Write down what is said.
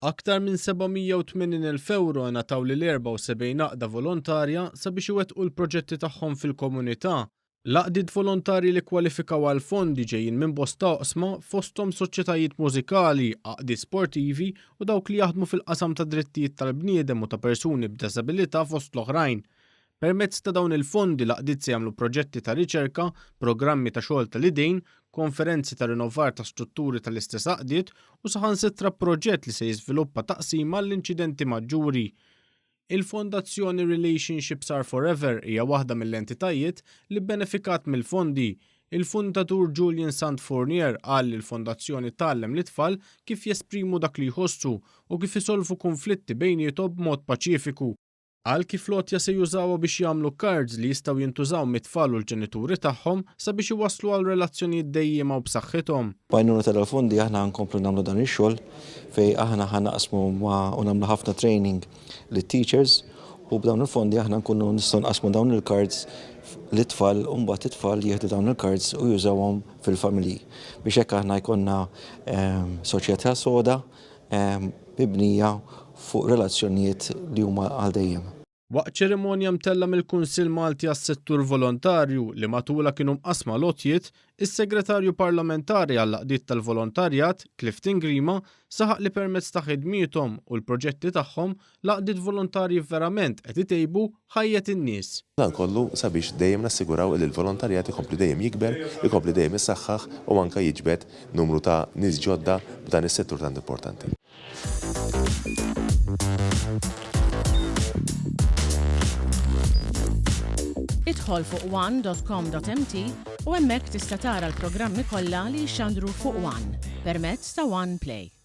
Aktar minn 780,000 euro ngħataw lil 74 għaqda volontarja sabiex iwettqu l-proġetti tagħhom fil-komunità. L-għaqdiet volontarji li kwalifikaw għal fondi ġejjin minn bosta oqsma fosthom soċjetajiet mużikali, għaqdiet sportivi u dawk li jaħdmu fil-qasam ta' drittijiet tal-bniedem u ta' persuni b'diżabilità fost l-oħrajn. Permezz ta' dawn il-fondi l-għaqdiet se jagħmlu proġetti ta' riċerka, programmi ta' xogħol tal-idejn, konferenzi ta' rinnovar ta' strutturi tal-istess għaqdiet u saħansitra proġett li se jiżviluppa taqsima l-inċidenti maġġuri. Il-Fondazzjoni Relationships Are Forever hija waħda mill-entitajiet li benefikat mill-fondi. Il-fundatur Julian Santfournier qal li l-fondazzjoni tgħallem l-itfal kif jesprimu dak li jħossu u kif isolvu konflitti bejniethom b'mod paċifiku. Qal kif lotja se jużawha biex jagħmlu cards li jistgħu jintużaw mit-tfal u l-ġenituri tagħhom sabiex iwasslu għal relazzjonijiet dejjema u b'saħħithom. Bajnuna tal-fondi aħna nkomplu nagħmlu dan ix-xogħol fejn aħna ħanaqsmu u nagħmlu ħafna training lit-teachers u b'dawn il-fondi aħna nkunu nistgħu nqasmu dawn il-cards l-itfal u mbagħad it-tfal jieħdu dawn il-cards u jużawhom fil-familji biex hekk aħna jkollna soċjetà soda mibnija fuq relazzjonijiet li huma għal dejjem. Waqt ċerimonja mtella mill-Kunsill Malti għas-Settur Volontarju li matula kienu mqasma lotjiet, is-Segretarju Parlamentari għall-Għaqdiet tal-Volontarjat, Clifton Grima, saħaq li permezz ta' ħidmiethom u l-proġetti tagħhom l-għaqdiet volontarji verament qed itejbu ħajjet in-nies. Dan kollu sabiex dejjem nassiguraw li l-volontarjat ikompli dejjem jikber, ikompli dejjem issaħħaħ u anke jiġbed numru ta' nies ġodda b'dan is-settur tant importanti. Idħol fuq one.com.mt u hemmhekk tista' tara l-programmi kollha li jxandru fuq One permezz ta' One Play.